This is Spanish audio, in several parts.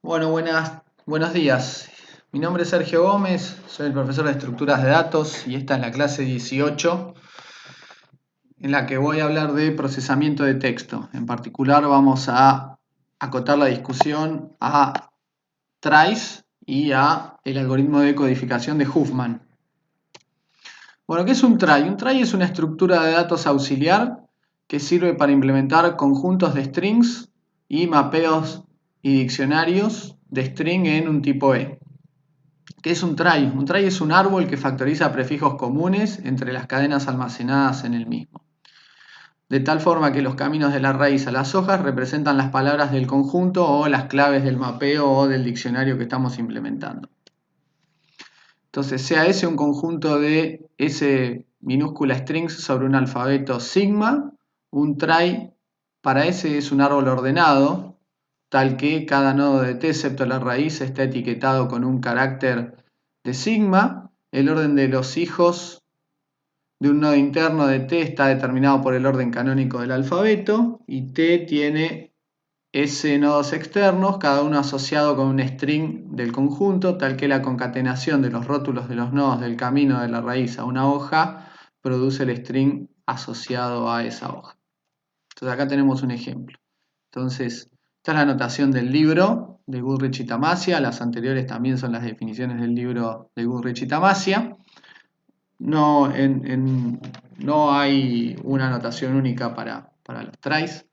Bueno, buenos días. Mi nombre es Sergio Gómez, soy el profesor de estructuras de datos y esta es la clase 18 en la que voy a hablar de procesamiento de texto. En particular vamos a acotar la discusión a trace y a el algoritmo de codificación de Huffman. Bueno, ¿qué es un trie? Un trie es una estructura de datos auxiliar que sirve para implementar conjuntos de strings y mapeos y diccionarios de string en un tipo E. ¿Qué es un trie? Un trie es un árbol que factoriza prefijos comunes entre las cadenas almacenadas en el mismo. De tal forma que los caminos de la raíz a las hojas representan las palabras del conjunto o las claves del mapeo o del diccionario que estamos implementando. Entonces, sea ese un conjunto de S minúscula strings sobre un alfabeto sigma, un trie para ese es un árbol ordenado, tal que cada nodo de T, excepto la raíz, está etiquetado con un carácter de sigma. El orden de los hijos de un nodo interno de T está determinado por el orden canónico del alfabeto y T tiene S nodos externos, cada uno asociado con un string del conjunto, tal que la concatenación de los rótulos de los nodos del camino de la raíz a una hoja produce el string asociado a esa hoja. Entonces acá tenemos un ejemplo. Entonces, esta es la notación del libro de Goodrich y Tamassia. Las anteriores también son las definiciones del libro de Goodrich y Tamassia. No hay una notación única para los tries.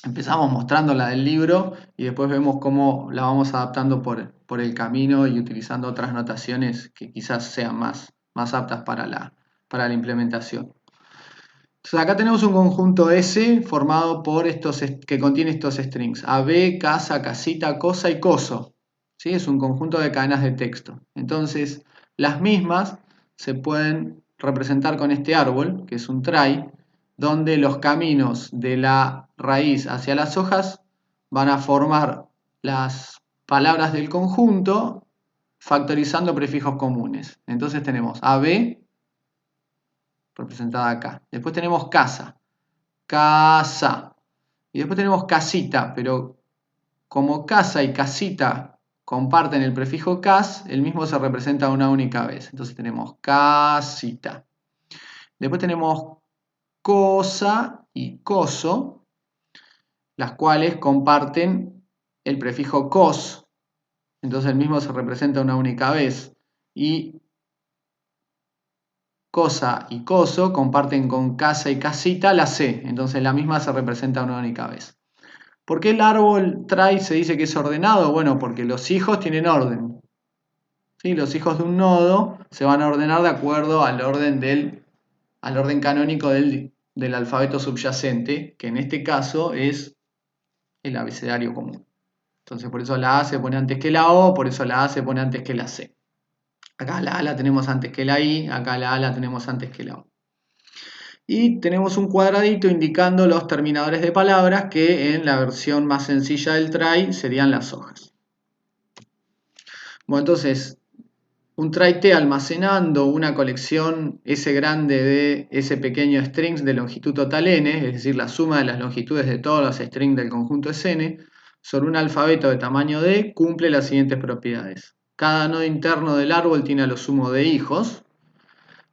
Empezamos mostrando la del libro y después vemos cómo la vamos adaptando por el camino y utilizando otras notaciones que quizás sean más aptas para la implementación. Entonces acá tenemos un conjunto S formado por que contiene estos strings AB, casa, casita, cosa y coso. ¿Sí? Es un conjunto de cadenas de texto. Entonces las mismas se pueden representar con este árbol, que es un trie, donde los caminos de la raíz hacia las hojas van a formar las palabras del conjunto factorizando prefijos comunes. Entonces tenemos AB representada acá. Después tenemos casa, casa. Y después tenemos casita, pero como casa y casita comparten el prefijo cas, el mismo se representa una única vez. Entonces tenemos casita. Después tenemos cosa y coso, las cuales comparten el prefijo cos. Entonces el mismo se representa una única vez. Y cosa y coso comparten con casa y casita la C. Entonces la misma se representa una única vez. ¿Por qué el árbol trie se dice que es ordenado? Bueno, porque los hijos tienen orden. ¿Sí? Los hijos de un nodo se van a ordenar de acuerdo al orden canónico del alfabeto subyacente, que en este caso es el abecedario común. Entonces por eso la A se pone antes que la O, por eso la A se pone antes que la C. Acá la A la tenemos antes que la I, acá la A la tenemos antes que la O. Y tenemos un cuadradito indicando los terminadores de palabras que en la versión más sencilla del trie serían las hojas. Bueno, entonces, un trie T almacenando una colección S grande de S pequeño strings de longitud total n, es decir, la suma de las longitudes de todos los strings del conjunto Sn, sobre un alfabeto de tamaño D, cumple las siguientes propiedades. Cada nodo interno del árbol tiene a lo sumo de hijos,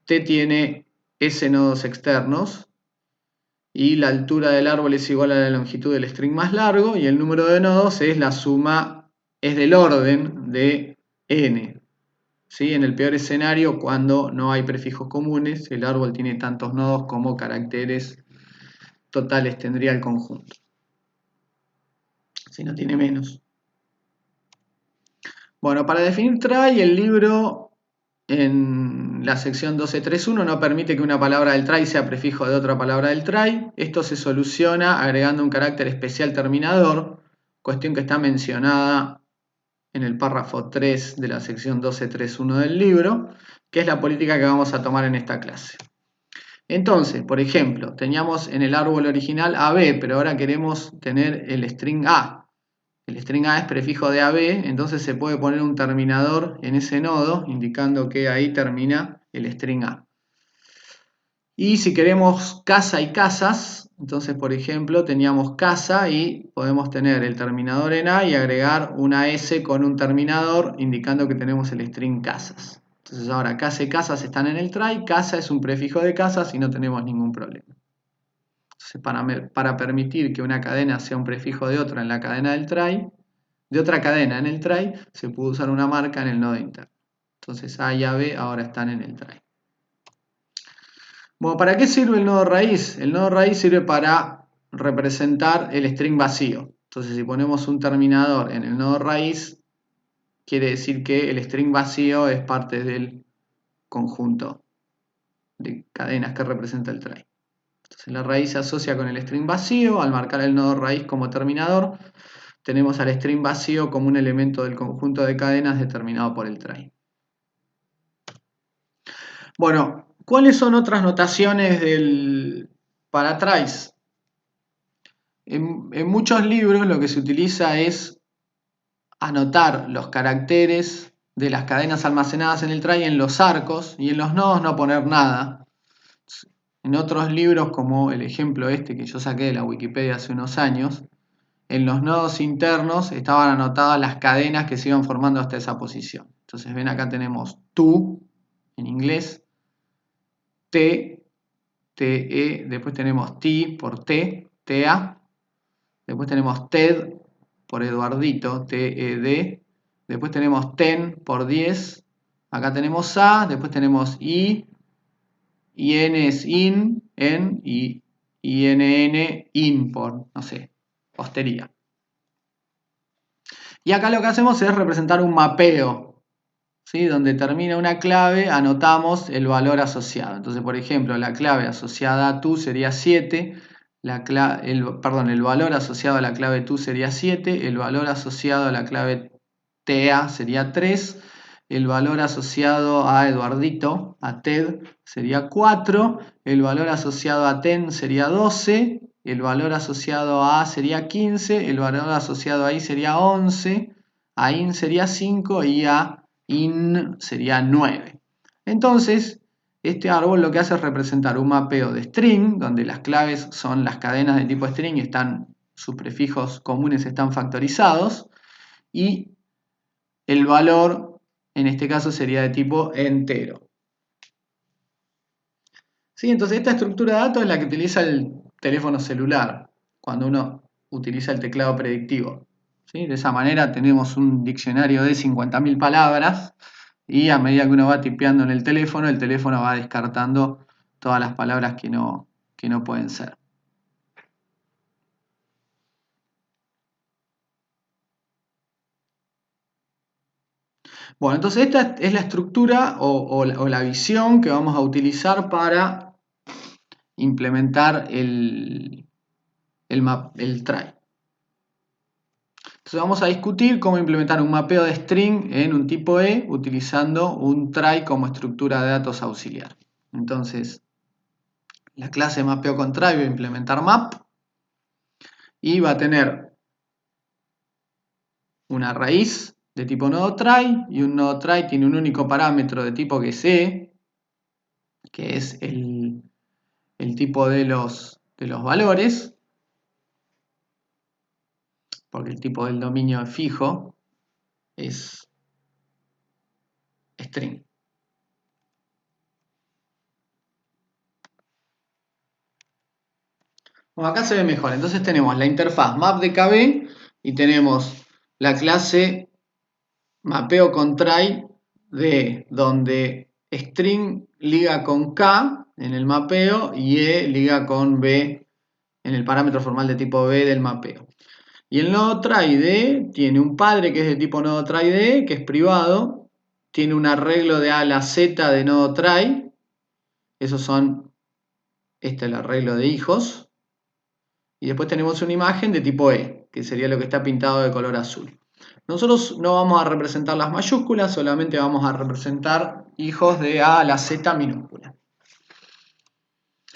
T tiene S nodos externos, y la altura del árbol es igual a la longitud del string más largo, y el número de nodos es la suma, es del orden de n. ¿Sí? En el peor escenario, cuando no hay prefijos comunes, el árbol tiene tantos nodos como caracteres totales tendría el conjunto. Si no tiene menos. Bueno, para definir trie, el libro en la sección 12.3.1 no permite que una palabra del trie sea prefijo de otra palabra del trie. Esto se soluciona agregando un carácter especial terminador, cuestión que está mencionada en el párrafo 3 de la sección 12.3.1 del libro, que es la política que vamos a tomar en esta clase. Entonces, por ejemplo, teníamos en el árbol original AB, pero ahora queremos tener el string A. El string A es prefijo de AB, entonces se puede poner un terminador en ese nodo, indicando que ahí termina el string A. Y si queremos casa y casas, Entonces, por ejemplo, teníamos casa y podemos tener el terminador en A y agregar una S con un terminador indicando que tenemos el string casas. Entonces ahora casa y casas están en el try, casa es un prefijo de casas y no tenemos ningún problema. Entonces, para permitir que una cadena sea un prefijo de otra en la cadena del try, de otra cadena en el try, se puede usar una marca en el nodo interno. Entonces A y AB ahora están en el try. Bueno, ¿para qué sirve el nodo raíz? El nodo raíz sirve para representar el string vacío. Entonces, si ponemos un terminador en el nodo raíz, quiere decir que el string vacío es parte del conjunto de cadenas que representa el try. Entonces, la raíz se asocia con el string vacío. Al marcar el nodo raíz como terminador, tenemos al string vacío como un elemento del conjunto de cadenas determinado por el try. Bueno, ¿cuáles son otras notaciones para tries? En muchos libros lo que se utiliza es anotar los caracteres de las cadenas almacenadas en el try en los arcos y en los nodos no poner nada. En otros libros, como el ejemplo este que yo saqué de la Wikipedia hace unos años, en los nodos internos estaban anotadas las cadenas que se iban formando hasta esa posición. Entonces ven, acá tenemos to en inglés, t, te, después tenemos t por t, ta, después tenemos TED por Eduardito, TED. Después tenemos 10 por 10. Acá tenemos A, después tenemos I. IN es in, en, y INN, in por, no sé, hostería. Y acá lo que hacemos es representar un mapeo, ¿sí? Donde termina una clave, anotamos el valor asociado. Entonces, por ejemplo, la clave asociada a to sería 7. El valor asociado a la clave to sería 7, el valor asociado a la clave TA sería 3, el valor asociado a Eduardito, a TED, sería 4, el valor asociado a TEN sería 12, el valor asociado a A sería 15, el valor asociado a I sería 11, a IN sería 5 y a IN sería 9. Entonces, este árbol lo que hace es representar un mapeo de string, donde las claves son las cadenas de tipo string y sus prefijos comunes están factorizados, y el valor, en este caso, sería de tipo entero. ¿Sí? Entonces, esta estructura de datos es la que utiliza el teléfono celular, cuando uno utiliza el teclado predictivo. ¿Sí? De esa manera tenemos un diccionario de 50.000 palabras, y a medida que uno va tipeando en el teléfono va descartando todas las palabras que no pueden ser. Bueno, entonces esta es la estructura o la visión que vamos a utilizar para implementar el try. Entonces vamos a discutir cómo implementar un mapeo de string en un tipo E utilizando un try como estructura de datos auxiliar. Entonces, la clase mapeo con try va a implementar map y va a tener una raíz de tipo nodo try, y un nodo try tiene un único parámetro de tipo que es E, que es el tipo de los valores, porque el tipo del dominio fijo es string. Bueno, acá se ve mejor. Entonces tenemos la interfaz map de KB y tenemos la clase mapeo con try de donde string liga con K en el mapeo y E liga con B en el parámetro formal de tipo B del mapeo. Y el nodo try de tiene un padre que es de tipo nodo try de, que es privado, tiene un arreglo de A a la Z de nodo try, esos son, este es el arreglo de hijos, y después tenemos una imagen de tipo E, que sería lo que está pintado de color azul. Nosotros no vamos a representar las mayúsculas, solamente vamos a representar hijos de A a la Z minúscula.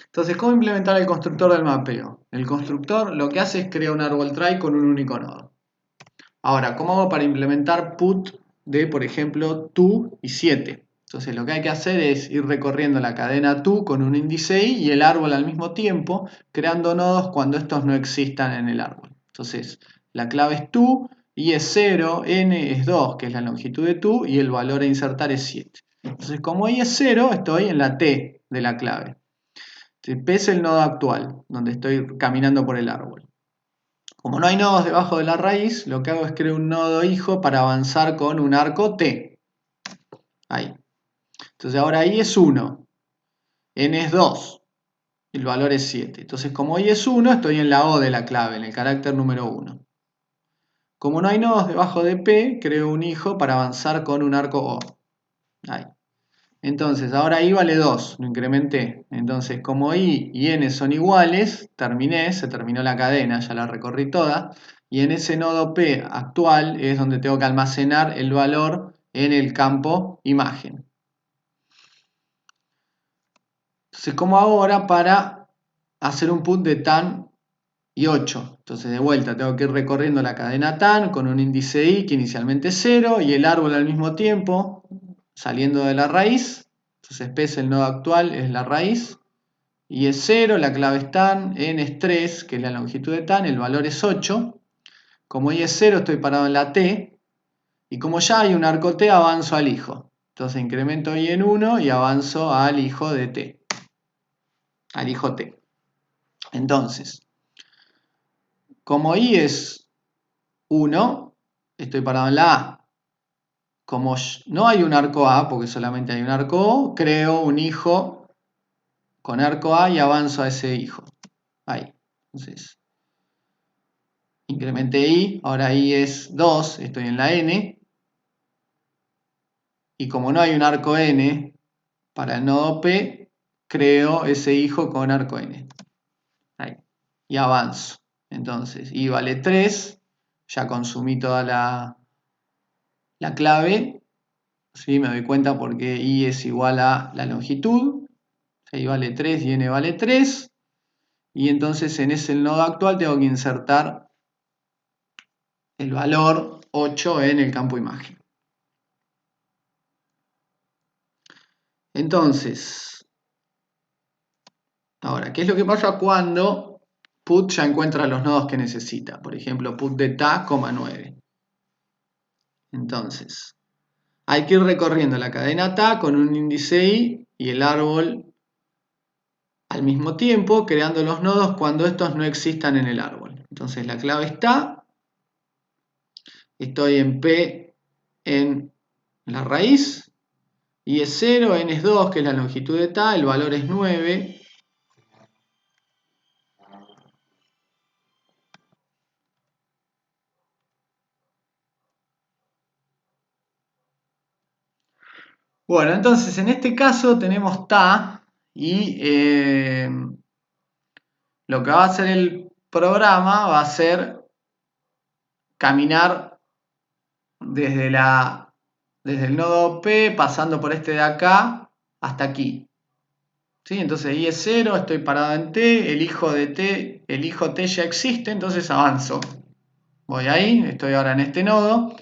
Entonces, ¿cómo implementar el constructor del mapeo? El constructor lo que hace es crear un árbol try con un único nodo. Ahora, ¿cómo hago para implementar put de, por ejemplo, to y 7? Entonces lo que hay que hacer es ir recorriendo la cadena TO con un índice i y el árbol al mismo tiempo, creando nodos cuando estos no existan en el árbol. Entonces la clave es TO, i es 0, n es 2, que es la longitud de TO, y el valor a insertar es 7. Entonces como i es 0, estoy en la t de la clave. P es el nodo actual, donde estoy caminando por el árbol. Como no hay nodos debajo de la raíz, lo que hago es crear un nodo hijo para avanzar con un arco t. Ahí. Entonces ahora i es 1, n es 2, el valor es 7. Entonces como i es 1, estoy en la o de la clave, en el carácter número 1. Como no hay nodos debajo de p, creo un hijo para avanzar con un arco o. Ahí. Entonces ahora i vale 2, lo incrementé. Entonces como i y n son iguales, se terminó la cadena, ya la recorrí toda. Y en ese nodo p actual es donde tengo que almacenar el valor en el campo imagen. Entonces, ¿cómo hago ahora para hacer un put de tan y 8? Entonces, de vuelta, tengo que ir recorriendo la cadena tan con un índice i que inicialmente es 0 y el árbol al mismo tiempo, saliendo de la raíz. Entonces, P es el nodo actual, es la raíz. I es 0, la clave es tan, n es 3, que es la longitud de tan, el valor es 8. Como i es 0, estoy parado en la t. Y como ya hay un arco t, avanzo al hijo. Entonces, incremento i en 1 y avanzo al hijo de t. Al hijo t. Entonces, como i es 1, estoy parado en la a. Como no hay un arco a, porque solamente hay un arco o, creo un hijo con arco a y avanzo a ese hijo. Ahí. Entonces, incrementé i, ahora i es 2, estoy en la n. Y como no hay un arco n para el nodo p, creo ese hijo con arco n. Ahí. Y avanzo. Entonces, i vale 3, ya consumí toda la clave. ¿Sí? Me doy cuenta porque i es igual a la longitud. I vale 3 y n vale 3. Y entonces en ese nodo actual tengo que insertar el valor 8 en el campo imagen. Entonces, ahora, ¿qué es lo que pasa cuando put ya encuentra los nodos que necesita? Por ejemplo, put de ta, 9. Entonces, hay que ir recorriendo la cadena ta con un índice i y el árbol al mismo tiempo, creando los nodos cuando estos no existan en el árbol. Entonces, la clave está, estoy en p en la raíz, i es 0, n es 2, que es la longitud de ta, el valor es 9. Bueno, entonces en este caso tenemos ta y lo que va a hacer el programa va a ser caminar desde el nodo P, pasando por este de acá hasta aquí. ¿Sí? Entonces i es 0, estoy parado en t, el hijo de t, el hijo t ya existe, entonces avanzo. Voy ahí, estoy ahora en este nodo.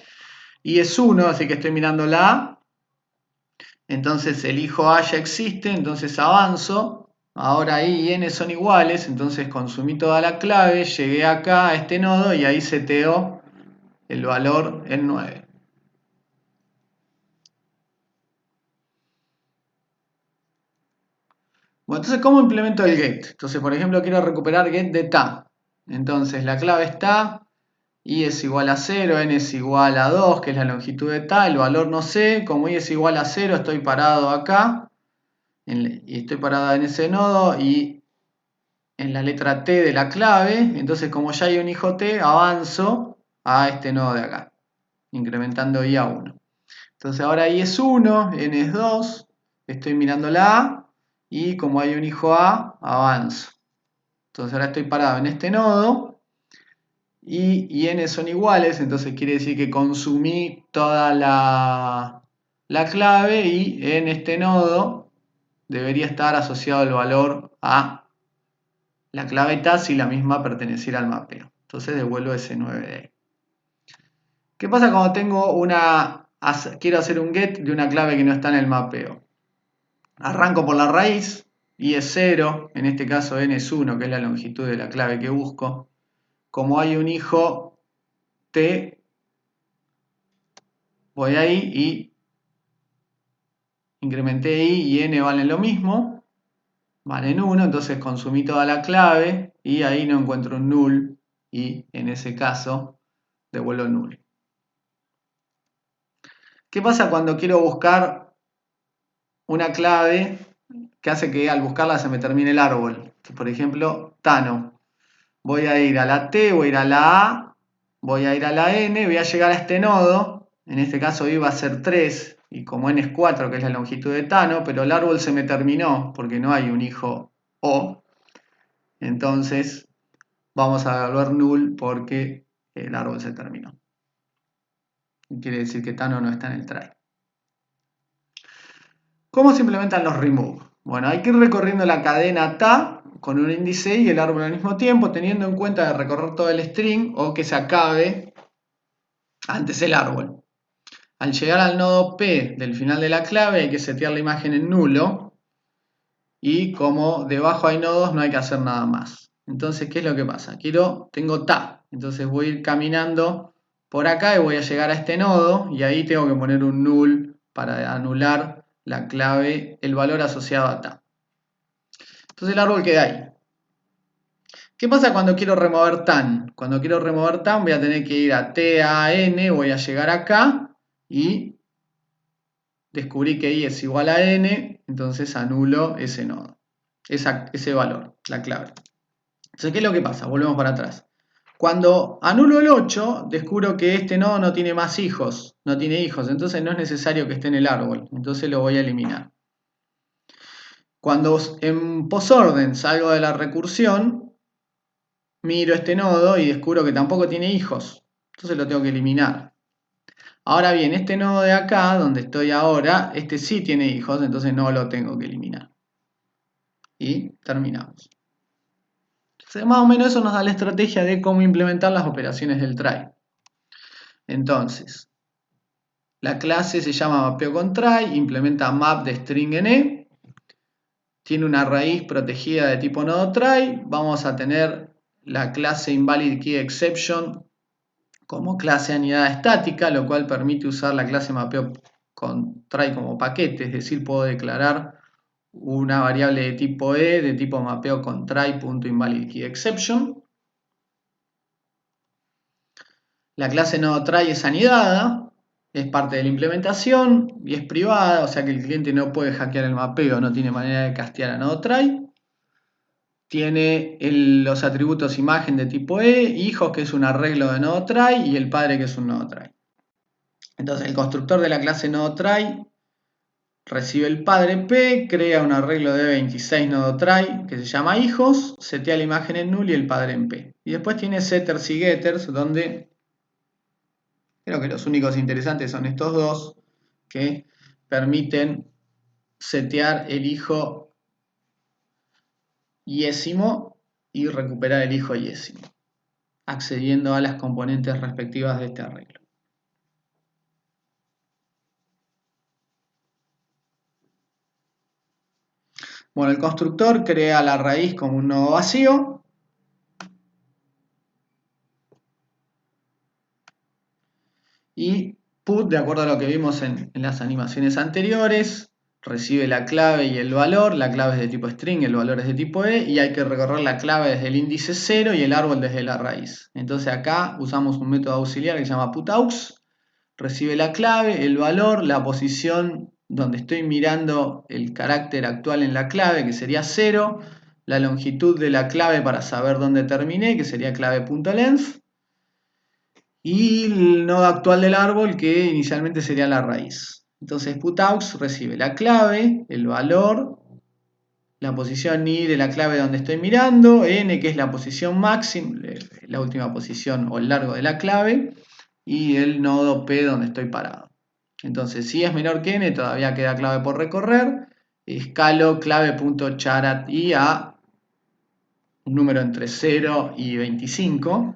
I es 1, así que estoy mirando la a. Entonces el hijo a ya existe, entonces avanzo. Ahora i y n son iguales, entonces consumí toda la clave, llegué acá a este nodo y ahí seteo el valor en 9. Bueno, entonces, ¿cómo implemento el get? Entonces, por ejemplo, quiero recuperar get de ta. Entonces, la clave está, i es igual a 0, n es igual a 2, que es la longitud de ta, el valor no sé, como i es igual a 0, estoy parado acá, y estoy parado en ese nodo, y en la letra t de la clave, entonces como ya hay un hijo t, avanzo a este nodo de acá, incrementando i a 1. Entonces ahora i es 1, n es 2, estoy mirando la a, y como hay un hijo a, avanzo. Entonces ahora estoy parado en este nodo, i y n son iguales, entonces quiere decir que consumí toda la clave, y en este nodo debería estar asociado el valor a la clave ta si la misma perteneciera al mapeo. Entonces devuelvo ese 9 de ahí. ¿Qué pasa cuando tengo una quiero hacer un get de una clave que no está en el mapeo. Arranco por la raíz, y es 0, en este caso n es 1, que es la longitud de la clave que busco. Como hay un hijo t, voy ahí y incrementé i y n valen lo mismo, valen 1, entonces consumí toda la clave y ahí no encuentro un null y en ese caso devuelvo null. ¿Qué pasa cuando quiero buscar una clave que hace que al buscarla se me termine el árbol? Por ejemplo, Tano. Voy a ir a la T, voy a ir a la A, voy a ir a la N, voy a llegar a este nodo, en este caso iba a ser 3, y como N es 4, que es la longitud de Tano, pero el árbol se me terminó, porque no hay un hijo O, entonces vamos a devolver null porque el árbol se terminó. Quiere decir que Tano no está en el try. ¿Cómo se implementan los remove? Bueno, hay que ir recorriendo la cadena TA con un índice y el árbol al mismo tiempo, teniendo en cuenta de recorrer todo el string o que se acabe antes el árbol. Al llegar al nodo P del final de la clave hay que setear la imagen en nulo y como debajo hay nodos no hay que hacer nada más. Entonces, ¿qué es lo que pasa? Tengo TA, entonces voy a ir caminando por acá y voy a llegar a este nodo y ahí tengo que poner un null para anular la clave, el valor asociado a TA. Entonces el árbol queda ahí. ¿Qué pasa cuando quiero remover tan? Cuando quiero remover tan voy a tener que ir a TAN, voy a llegar acá y descubrí que i es igual a n, entonces anulo ese nodo, ese valor, la clave. Entonces, ¿qué es lo que pasa? Volvemos para atrás. Cuando anulo el 8, descubro que este nodo no tiene más hijos, no tiene hijos, entonces no es necesario que esté en el árbol, entonces lo voy a eliminar. Cuando en posorden salgo de la recursión, miro este nodo y descubro que tampoco tiene hijos, entonces lo tengo que eliminar. Ahora bien, este nodo de acá, donde estoy ahora, este sí tiene hijos, entonces no lo tengo que eliminar. Y terminamos. Entonces, más o menos eso nos da la estrategia de cómo implementar las operaciones del try. Entonces, la clase se llama mapeo con try, implementa map de string en e, tiene una raíz protegida de tipo nodo try, vamos a tener la clase InvalidKeyException como clase anidada estática, lo cual permite usar la clase mapeo con try como paquete, es decir, puedo declarar una variable de tipo e de tipo mapeo con try.InvalidKeyException. La clase nodoTry es anidada, es parte de la implementación y es privada, o sea que el cliente no puede hackear el mapeo, no tiene manera de castear a nodoTry. Tiene los atributos imagen de tipo E, hijos que es un arreglo de nodoTry y el padre que es un nodoTry. Entonces el constructor de la clase nodoTry recibe el padre P, crea un arreglo de 26 nodoTry que se llama hijos, setea la imagen en null y el padre en P. Y después tiene setters y getters donde creo que los únicos interesantes son estos dos que permiten setear el hijo yésimo y recuperar el hijo yésimo, accediendo a las componentes respectivas de este arreglo. Bueno, el constructor crea la raíz como un nodo vacío. Y put, de acuerdo a lo que vimos en las animaciones anteriores, recibe la clave y el valor. La clave es de tipo string, el valor es de tipo e, y hay que recorrer la clave desde el índice 0 y el árbol desde la raíz. Entonces acá usamos un método auxiliar que se llama putaux. Recibe la clave, el valor, la posición donde estoy mirando el carácter actual en la clave, que sería 0, la longitud de la clave para saber dónde terminé, que sería clave.length, y el nodo actual del árbol, que inicialmente sería la raíz. Entonces putaux recibe la clave, el valor, la posición i de la clave donde estoy mirando, n que es la posición máxima, la última posición o el largo de la clave, y el nodo p donde estoy parado. Entonces si es menor que n todavía queda clave por recorrer, escalo clave.charat i a un número entre 0 y 25,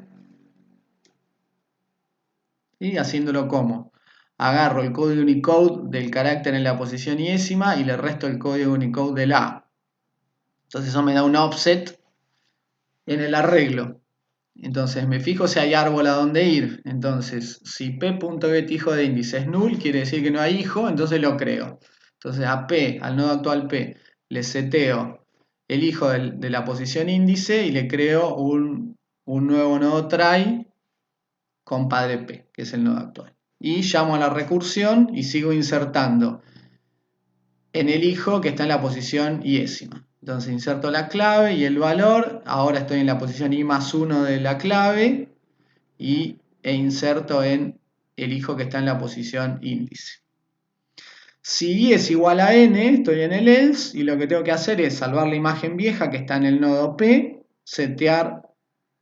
y haciéndolo como agarro el código Unicode del carácter en la posición iésima y le resto el código Unicode de la A. Entonces eso me da un offset en el arreglo. Entonces me fijo si hay árbol a dónde ir. Entonces, si p.get hijo de índice es null, quiere decir que no hay hijo, entonces lo creo. Entonces a p, al nodo actual p, le seteo el hijo de la posición índice y le creo un nuevo nodo try con padre p, que es el nodo actual. Y llamo a la recursión y sigo insertando en el hijo que está en la posición iésima. Entonces inserto la clave y el valor. Ahora estoy en la posición i más 1 de la clave e inserto en el hijo que está en la posición índice. Si i es igual a n, estoy en el else y lo que tengo que hacer es salvar la imagen vieja que está en el nodo p, setear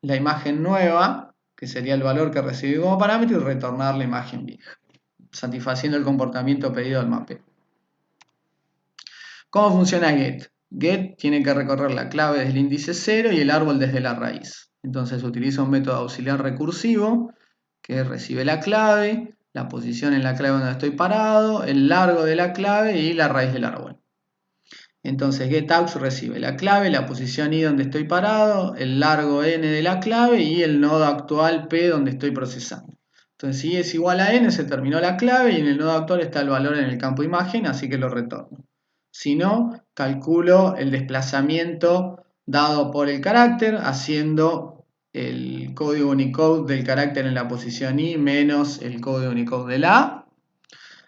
la imagen nueva, que sería el valor que recibí como parámetro, y retornar la imagen vieja, satisfaciendo el comportamiento pedido del mapeo. ¿Cómo funciona get? Get tiene que recorrer la clave desde el índice 0 y el árbol desde la raíz. Entonces utiliza un método auxiliar recursivo que recibe la clave, la posición en la clave donde estoy parado, el largo de la clave y la raíz del árbol. Entonces getAux recibe la clave, la posición i donde estoy parado, el largo n de la clave y el nodo actual p donde estoy procesando. Entonces si i es igual a n, se terminó la clave y en el nodo actual está el valor en el campo imagen, así que lo retorno. Si no, calculo el desplazamiento dado por el carácter haciendo el código Unicode del carácter en la posición i menos el código Unicode de la A.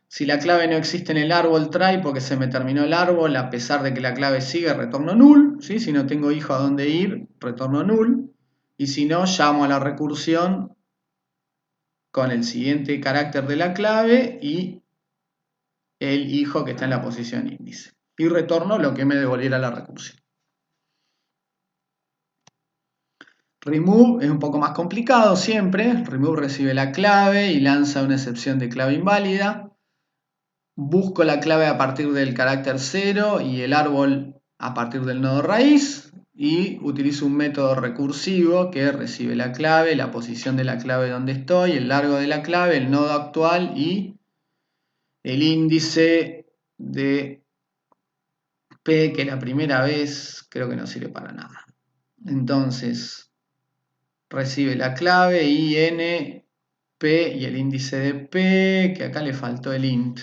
Si la clave no existe en el árbol try porque se me terminó el árbol, a pesar de que la clave sigue, retorno null. ¿Sí? Si no tengo hijo a dónde ir, retorno null. Y si no, llamo a la recursión con el siguiente carácter de la clave y el hijo que está en la posición índice. Y retorno lo que me devolviera la recursión. Remove es un poco más complicado siempre. Remove recibe la clave y lanza una excepción de clave inválida. Busco la clave a partir del carácter 0 y el árbol a partir del nodo raíz y utilizo un método recursivo que recibe la clave, la posición de la clave donde estoy, el largo de la clave, el nodo actual y el índice de p, que la primera vez creo que no sirve para nada. Entonces recibe la clave IN, P y el índice de P, que acá le faltó el int.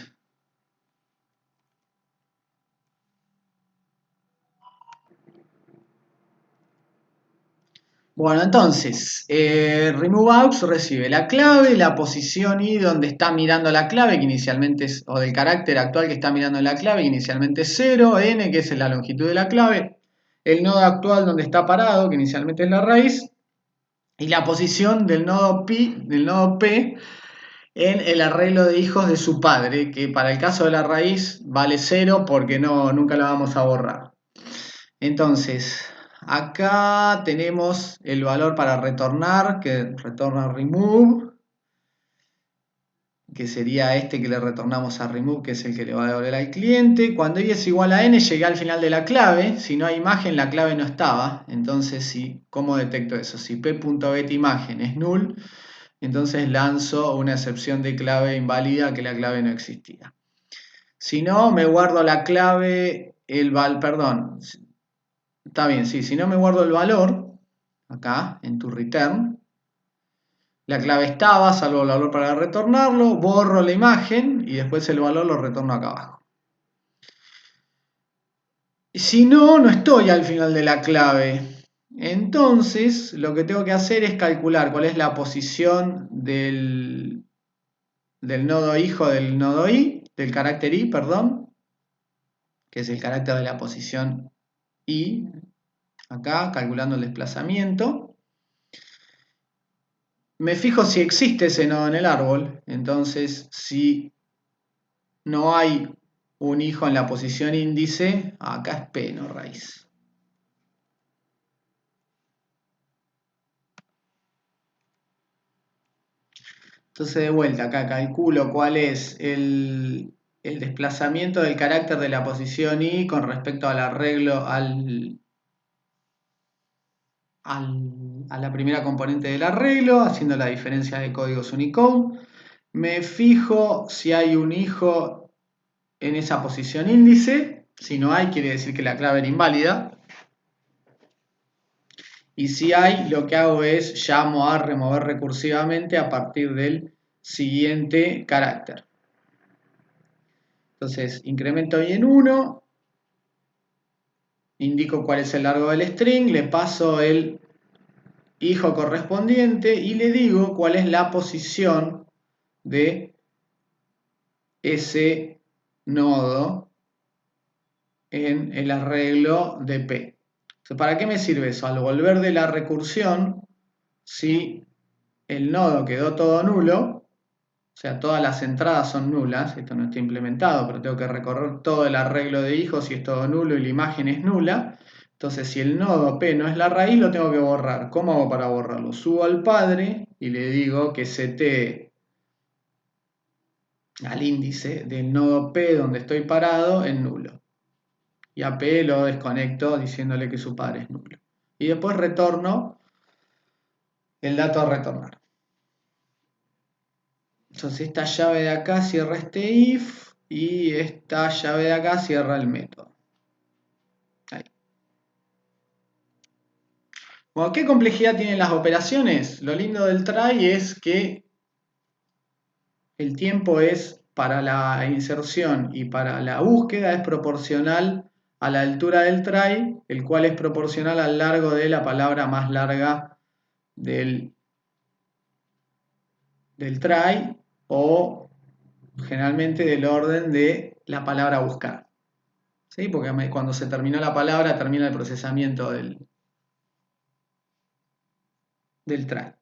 Bueno, entonces, removeAux recibe la clave, la posición i donde está mirando la clave, que inicialmente es, o del carácter actual que está mirando la clave, que inicialmente es 0, n, que es la longitud de la clave, el nodo actual donde está parado, que inicialmente es la raíz, y la posición del nodo P en el arreglo de hijos de su padre, que para el caso de la raíz vale 0 porque nunca la vamos a borrar. Entonces, acá tenemos el valor para retornar, que retorna remove, que sería este que le retornamos a remove, que es el que le va a devolver al cliente. Cuando i es igual a n, llegué al final de la clave. Si no hay imagen, la clave no estaba. Entonces, ¿cómo detecto eso? Si p.getImagen es null, entonces lanzo una excepción de clave inválida, que la clave no existía. Si no, me guardo la clave, perdón, está bien, sí, si no me guardo el valor, acá en toReturn, la clave estaba, salvo el valor para retornarlo, borro la imagen y después el valor lo retorno acá abajo. Si no, no estoy al final de la clave. Entonces, lo que tengo que hacer es calcular cuál es la posición del nodo hijo del nodo i, del carácter i, perdón, que es el carácter de la posición i, acá, calculando el desplazamiento. Me fijo si existe ese nodo en el árbol, entonces si no hay un hijo en la posición índice, acá es p, no raíz. Entonces de vuelta acá calculo cuál es el desplazamiento del carácter de la posición i con respecto al arreglo, a la primera componente del arreglo, haciendo la diferencia de códigos Unicode. Me fijo si hay un hijo en esa posición índice. Si no hay, quiere decir que la clave era inválida. Y si hay, lo que hago es llamo a remover recursivamente a partir del siguiente carácter. Entonces, incremento y en 1, indico cuál es el largo del string, le paso el hijo correspondiente y le digo cuál es la posición de ese nodo en el arreglo de P. Entonces, ¿para qué me sirve eso? Al volver de la recursión, si el nodo quedó todo nulo, o sea, todas las entradas son nulas, esto no está implementado, pero tengo que recorrer todo el arreglo de hijos y es todo nulo y la imagen es nula. Entonces, si el nodo P no es la raíz, lo tengo que borrar. ¿Cómo hago para borrarlo? Subo al padre y le digo que setee al índice del nodo P donde estoy parado en nulo. Y a P lo desconecto diciéndole que su padre es nulo. Y después retorno el dato a retornar. Entonces esta llave de acá cierra este if y esta llave de acá cierra el método. Ahí. Bueno, ¿qué complejidad tienen las operaciones? Lo lindo del try es que el tiempo es para la inserción y para la búsqueda es proporcional a la altura del try, el cual es proporcional al largo de la palabra más larga del try o generalmente del orden de la palabra a buscar. ¿Sí? Porque cuando se terminó la palabra termina el procesamiento del try.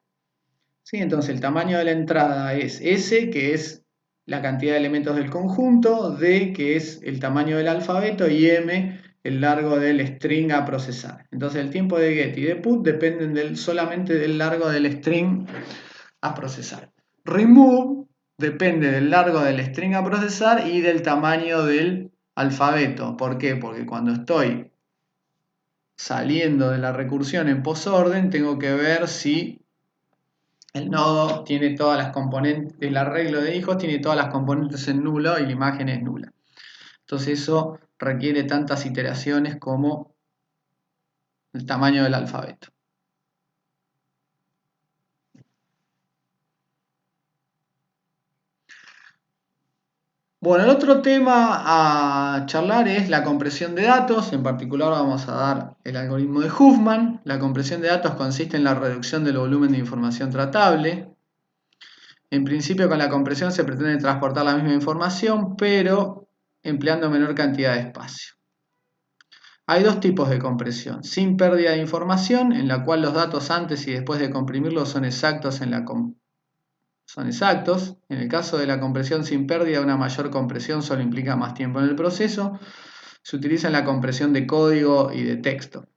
¿Sí? Entonces el tamaño de la entrada es S, que es la cantidad de elementos del conjunto, D, que es el tamaño del alfabeto, y M, el largo del string a procesar. Entonces el tiempo de get y de put dependen solamente del largo del string a procesar. Remove depende del largo del string a procesar y del tamaño del alfabeto. ¿Por qué? Porque cuando estoy saliendo de la recursión en posorden, tengo que ver si el nodo tiene todas las componentes, el arreglo de hijos tiene todas las componentes en nulo y la imagen es nula. Entonces eso requiere tantas iteraciones como el tamaño del alfabeto. Bueno, el otro tema a charlar es la compresión de datos. En particular vamos a dar el algoritmo de Huffman. La compresión de datos consiste en la reducción del volumen de información tratable. En principio, con la compresión se pretende transportar la misma información, pero empleando menor cantidad de espacio. Hay dos tipos de compresión: sin pérdida de información, en la cual los datos antes y después de comprimirlos son exactos en el caso de la compresión sin pérdida, una mayor compresión solo implica más tiempo en el proceso. Se utiliza en la compresión de código y de texto.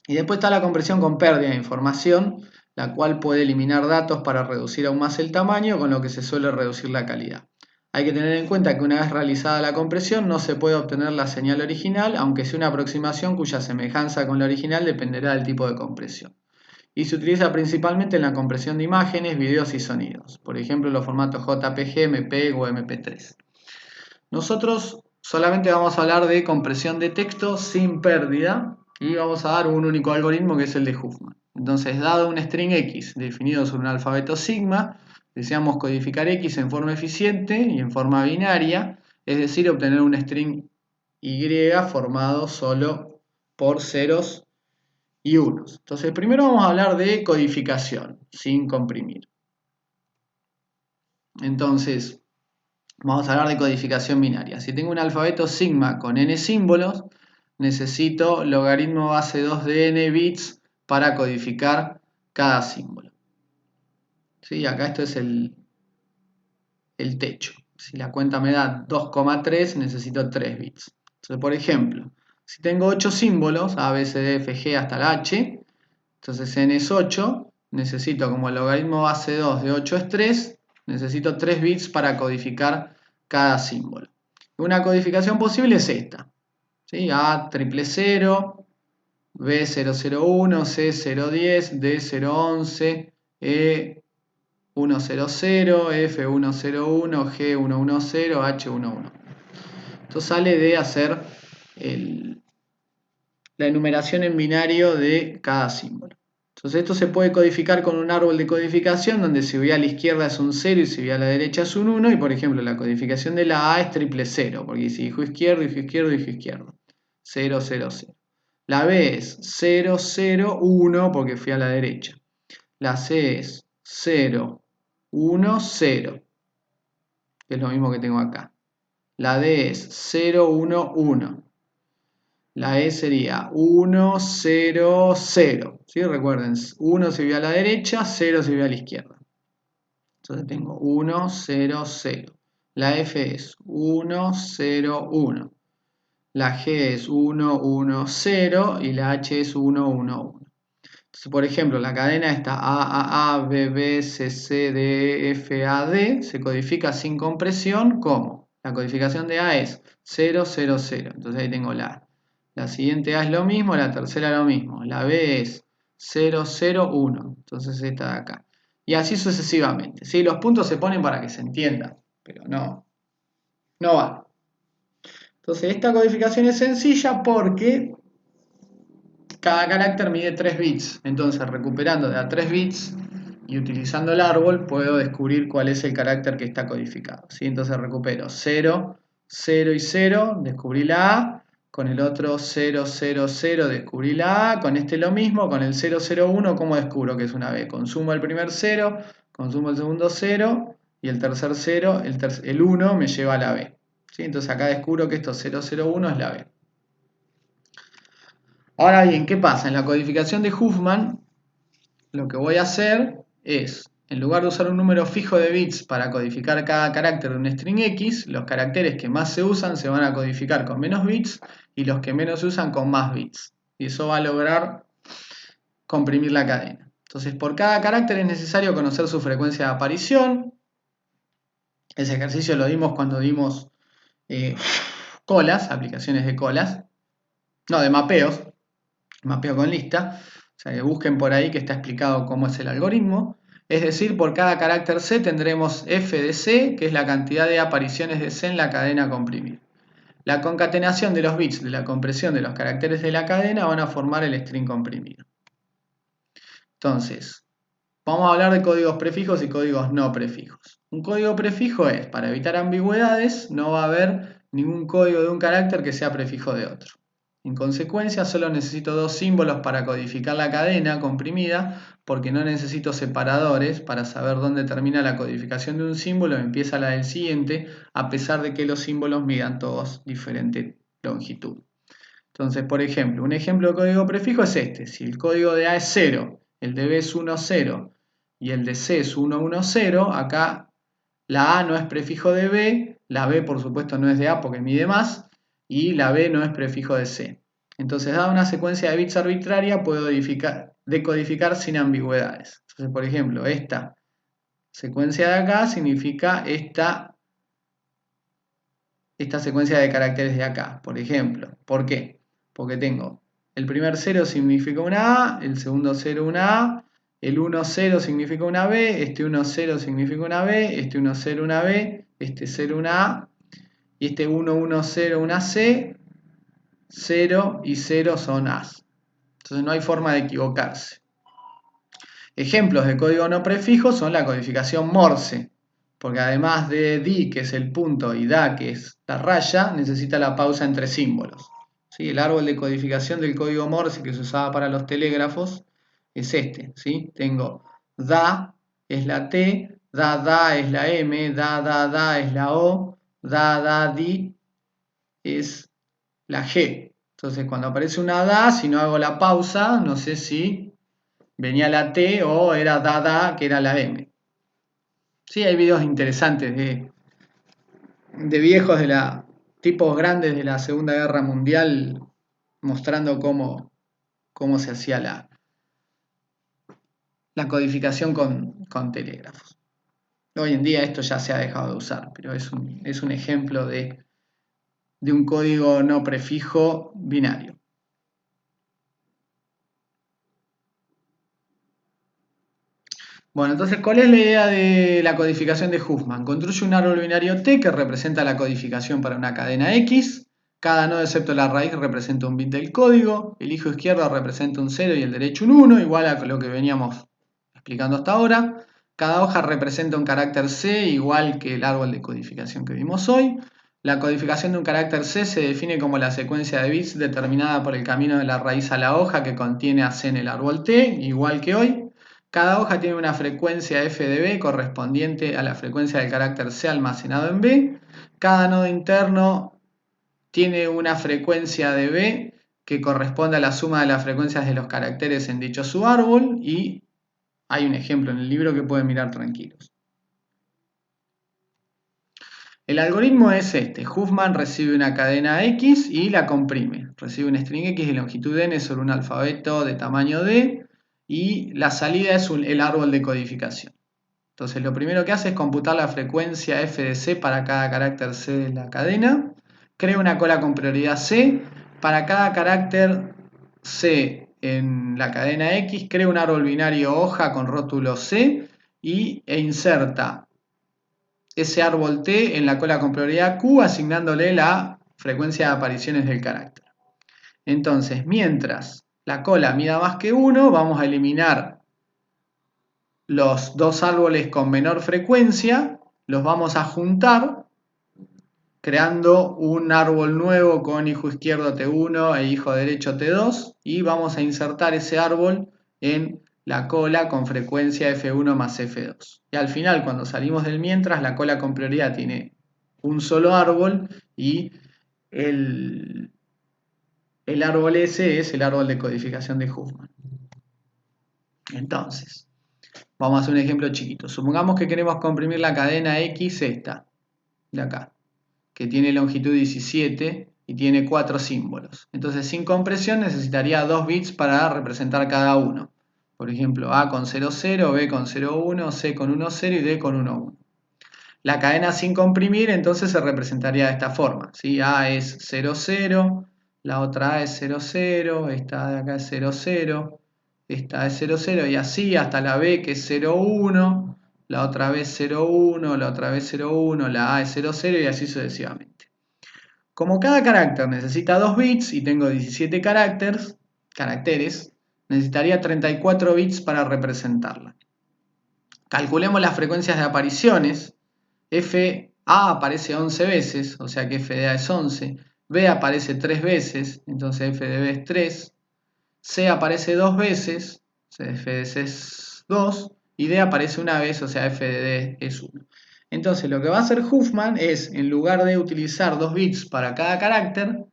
Y después está la compresión con pérdida de información, la cual puede eliminar datos para reducir aún más el tamaño, con lo que se suele reducir la calidad. Hay que tener en cuenta que una vez realizada la compresión no se puede obtener la señal original, aunque sea una aproximación cuya semejanza con la original dependerá del tipo de compresión. Y se utiliza principalmente en la compresión de imágenes, videos y sonidos, por ejemplo en los formatos JPG, MPEG o MP3. Nosotros solamente vamos a hablar de compresión de texto sin pérdida y vamos a dar un único algoritmo que es el de Huffman. Entonces, dado un string X definido sobre un alfabeto sigma, deseamos codificar X en forma eficiente y en forma binaria, es decir, obtener un string Y formado solo por ceros y unos. Entonces, primero vamos a hablar de codificación, sin comprimir. Entonces, vamos a hablar de codificación binaria. Si tengo un alfabeto sigma con n símbolos, necesito logaritmo base 2 de n bits para codificar cada símbolo. ¿Sí? Acá esto es el techo. Si la cuenta me da 2,3, necesito 3 bits. Entonces, por ejemplo, si tengo 8 símbolos, A, B, C, D, F, G hasta la H, entonces n es 8, necesito, como el logaritmo base 2 de 8 es 3, necesito 3 bits para codificar cada símbolo. Una codificación posible es esta. ¿Sí? A 000, B 001, C 010, D 011, E 100, F101, G110, H11. Esto sale de hacer la enumeración en binario de cada símbolo. Entonces esto se puede codificar con un árbol de codificación donde si voy a la izquierda es un 0 y si voy a la derecha es un 1. Y por ejemplo la codificación de la A es triple 0, porque si hijo izquierdo, hijo izquierdo, hijo izquierdo. 0, 0, 0. La B es 0, 0, 1 porque fui a la derecha. La C es 0, 1, 0, que es lo mismo que tengo acá. La D es 0, 1, 1. La E sería 1, 0, 0. ¿Sí? Recuerden, 1 se ve a la derecha, 0 se ve a la izquierda. Entonces tengo 1, 0, 0. La F es 1, 0, 1. La G es 1, 1, 0 y la H es 1, 1, 1. Entonces, por ejemplo, la cadena está A, B, B, C, C, D, F, A, D se codifica sin compresión como la codificación de A es 0, 0, 0. Entonces ahí tengo la A. La siguiente A es lo mismo, la tercera lo mismo. La B es 0, 0, 1. Entonces esta de acá. Y así sucesivamente. ¿Sí? Los puntos se ponen para que se entienda, pero no va. Entonces esta codificación es sencilla porque cada carácter mide 3 bits. Entonces recuperando de a 3 bits y utilizando el árbol puedo descubrir cuál es el carácter que está codificado. ¿Sí? Entonces recupero 0, 0 y 0, descubrí la A. Con el otro 0, 0, 0 descubrí la A. Con este lo mismo. Con el 0, 0, 1, ¿cómo descubro que es una B? Consumo el primer 0, consumo el segundo 0 y el tercer 0, el 1 me lleva a la B. ¿Sí? Entonces acá descubro que esto 0, 0, 1 es la B. Ahora bien, ¿qué pasa? En la codificación de Huffman, lo que voy a hacer es, en lugar de usar un número fijo de bits para codificar cada carácter de un string X, los caracteres que más se usan se van a codificar con menos bits y los que menos se usan con más bits. Y eso va a lograr comprimir la cadena. Entonces, por cada carácter es necesario conocer su frecuencia de aparición. Ese ejercicio lo dimos cuando dimos colas, aplicaciones de colas, no, de mapeos, mapeo con lista. O sea, que busquen por ahí que está explicado cómo es el algoritmo. Es decir, por cada carácter C tendremos f de C, que es la cantidad de apariciones de C en la cadena comprimida. La concatenación de los bits de la compresión de los caracteres de la cadena van a formar el string comprimido. Entonces, vamos a hablar de códigos prefijos y códigos no prefijos. Un código prefijo es, para evitar ambigüedades, no va a haber ningún código de un carácter que sea prefijo de otro. En consecuencia, solo necesito dos símbolos para codificar la cadena comprimida, porque no necesito separadores para saber dónde termina la codificación de un símbolo y empieza la del siguiente, a pesar de que los símbolos midan todos diferente longitud. Entonces, por ejemplo, un ejemplo de código prefijo es este. Si el código de A es 0, el de B es 1, 0 y el de C es 1, 1, 0, acá la A no es prefijo de B, la B por supuesto no es de A porque mide más, y la B no es prefijo de C. Entonces, dada una secuencia de bits arbitraria, puedo decodificar sin ambigüedades. Entonces, por ejemplo, esta secuencia de acá significa esta secuencia de caracteres de acá, por ejemplo. ¿Por qué? Porque tengo el primer 0 significa una A, el segundo 0 una A, el 1, 0 significa una B, este 1, 0 significa una B, este 1, 0 una B, este 0 una A, y este 1, 1, 0 una C, 0 y 0 son A's. Entonces no hay forma de equivocarse. Ejemplos de código no prefijo son la codificación Morse, porque además de di, que es el punto, y da, que es la raya, necesita la pausa entre símbolos. ¿Sí? El árbol de codificación del código Morse que se usaba para los telégrafos es este. ¿Sí? Tengo da es la T, da es la M, da es la O, da di es la G. Entonces cuando aparece una da, si no hago la pausa, no sé si venía la T o era da, que era la M. Sí, hay videos interesantes de viejos tipos grandes de la Segunda Guerra Mundial mostrando cómo se hacía la codificación con telégrafos. Hoy en día esto ya se ha dejado de usar, pero es un ejemplo de un código no prefijo binario. Bueno, entonces, ¿cuál es la idea de la codificación de Huffman? Construye un árbol binario T que representa la codificación para una cadena X. Cada nodo excepto la raíz representa un bit del código. El hijo izquierdo representa un 0 y el derecho un 1, igual a lo que veníamos explicando hasta ahora. Cada hoja representa un carácter C, igual que el árbol de codificación que vimos hoy. La codificación de un carácter C se define como la secuencia de bits determinada por el camino de la raíz a la hoja que contiene a C en el árbol T, igual que hoy. Cada hoja tiene una frecuencia f de b correspondiente a la frecuencia del carácter C almacenado en B. Cada nodo interno tiene una frecuencia de b que corresponde a la suma de las frecuencias de los caracteres en dicho subárbol, y hay un ejemplo en el libro que pueden mirar tranquilos. El algoritmo es este. Huffman recibe una cadena X y la comprime. Recibe un string X de longitud n sobre un alfabeto de tamaño D, y la salida es el árbol de codificación. Entonces lo primero que hace es computar la frecuencia f de C para cada carácter C de la cadena. Crea una cola con prioridad C. Para cada carácter C en la cadena X, crea un árbol binario hoja con rótulo C e inserta ese árbol T en la cola con prioridad Q, asignándole la frecuencia de apariciones del carácter. Entonces, mientras la cola mida más que 1, vamos a eliminar los dos árboles con menor frecuencia, los vamos a juntar, creando un árbol nuevo con hijo izquierdo T1 e hijo derecho T2, y vamos a insertar ese árbol en la cola con frecuencia F1 más F2. Y al final, cuando salimos del mientras, la cola con prioridad tiene un solo árbol y el árbol S es el árbol de codificación de Huffman. Entonces, vamos a hacer un ejemplo chiquito. Supongamos que queremos comprimir la cadena X, esta, de acá, que tiene longitud 17 y tiene 4 símbolos. Entonces, sin compresión necesitaría 2 bits para representar cada uno. Por ejemplo, A con 0, 0, B con 0, 1, C con 1, 0 y D con 1, 1. La cadena sin comprimir entonces se representaría de esta forma, ¿sí? A es 0, 0, la otra A es 0, 0, esta de acá es 0, 0, esta es 0, 0 y así hasta la B que es 0, 1, la otra B es 0, 1, la otra B es 0, 1, la A es 0, 0 y así sucesivamente. Como cada carácter necesita 2 bits y tengo 17 caracteres, necesitaría 34 bits para representarla. Calculemos las frecuencias de apariciones. A aparece 11 veces, o sea que f de A es 11. B aparece 3 veces, entonces f de B es 3. C aparece 2 veces, o sea, f de C es 2. Y D aparece una vez, o sea, f de D es 1. Entonces lo que va a hacer Huffman es, en lugar de utilizar 2 bits para cada carácter,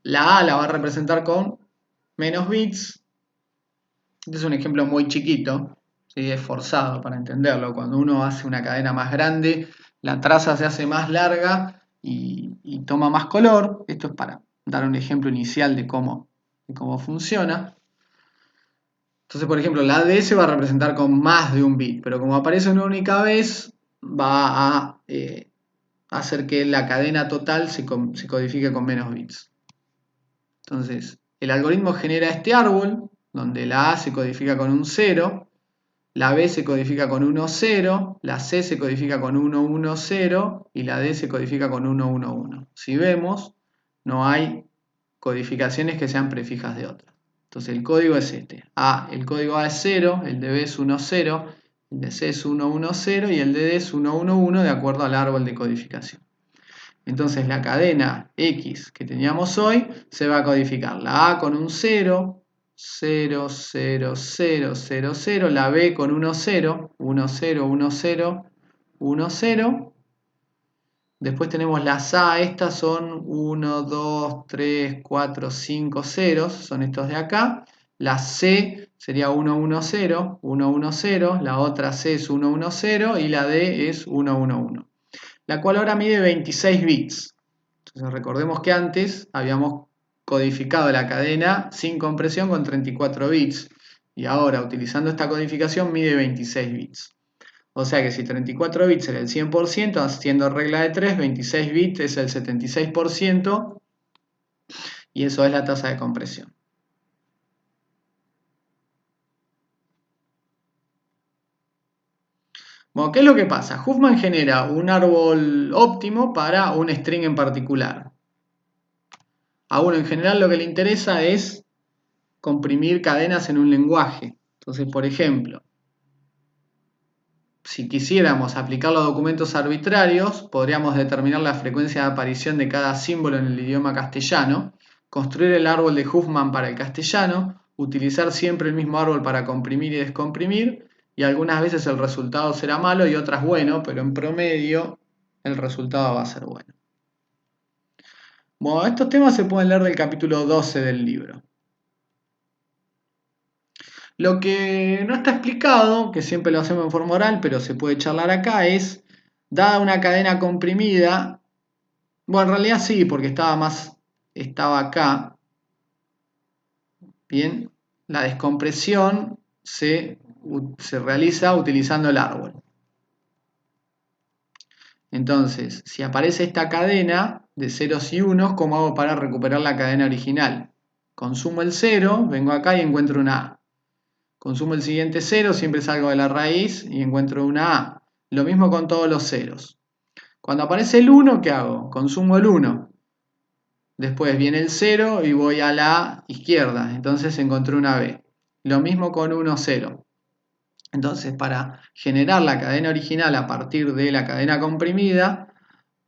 la A la va a representar con menos bits. Este es un ejemplo muy chiquito, ¿sí? Es forzado para entenderlo. Cuando uno hace una cadena más grande, la traza se hace más larga y toma más color. Esto es para dar un ejemplo inicial de cómo funciona. Entonces, por ejemplo, la D se va a representar con más de un bit, pero como aparece una única vez, va a hacer que la cadena total se codifique con menos bits. Entonces, el algoritmo genera este árbol, donde la A se codifica con un 0, la B se codifica con 1, 0, la C se codifica con 1, 1, 0 y la D se codifica con 1, 1, 1. Si vemos, no hay codificaciones que sean prefijas de otra. Entonces el código es este. El código A es 0, el de B es 1, 0, el de C es 1, 1, 0 y el de D es 1, 1, 1 de acuerdo al árbol de codificación. Entonces la cadena X que teníamos hoy se va a codificar la A con un 0, 0, 0, 0, 0, 0, la B con 1, 0, 1, 0, 1, 0, 1, 0. Después tenemos las A, estas son 1, 2, 3, 4, 5 ceros, son estos de acá. La C sería 1, 1, 0, 1, 1, 0, la otra C es 1, 1, 0 y la D es 1, 1, 1. La cual ahora mide 26 bits. Entonces recordemos que antes habíamos codificado la cadena sin compresión con 34 bits y ahora utilizando esta codificación mide 26 bits. O sea que si 34 bits era el 100%, haciendo regla de 3, 26 bits es el 76% y eso es la tasa de compresión. Bueno, ¿qué es lo que pasa? Huffman genera un árbol óptimo para un string en particular. A uno en general lo que le interesa es comprimir cadenas en un lenguaje. Entonces, por ejemplo, si quisiéramos aplicar los documentos arbitrarios, podríamos determinar la frecuencia de aparición de cada símbolo en el idioma castellano, construir el árbol de Huffman para el castellano, utilizar siempre el mismo árbol para comprimir y descomprimir, y algunas veces el resultado será malo y otras bueno, pero en promedio el resultado va a ser bueno. Bueno, estos temas se pueden leer del capítulo 12 del libro. Lo que no está explicado, que siempre lo hacemos en forma oral, pero se puede charlar acá, es, dada una cadena comprimida, bueno, en realidad sí, porque estaba acá, bien, la descompresión se realiza utilizando el árbol. Entonces, si aparece esta cadena de ceros y unos, ¿cómo hago para recuperar la cadena original? Consumo el 0, vengo acá y encuentro una A. Consumo el siguiente 0, siempre salgo de la raíz y encuentro una A. Lo mismo con todos los ceros. Cuando aparece el 1, ¿qué hago? Consumo el 1. Después viene el 0 y voy a la izquierda. Entonces encontré una B. Lo mismo con 1, 0. Entonces, para generar la cadena original a partir de la cadena comprimida,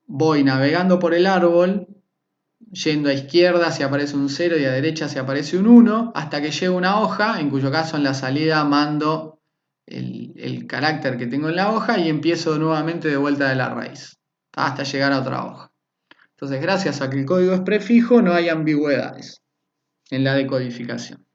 voy navegando por el árbol, yendo a izquierda si aparece un 0 y a derecha si aparece un 1, hasta que llego a una hoja, en cuyo caso en la salida mando el carácter que tengo en la hoja y empiezo nuevamente de vuelta de la raíz, hasta llegar a otra hoja. Entonces, gracias a que el código es prefijo, no hay ambigüedades en la decodificación.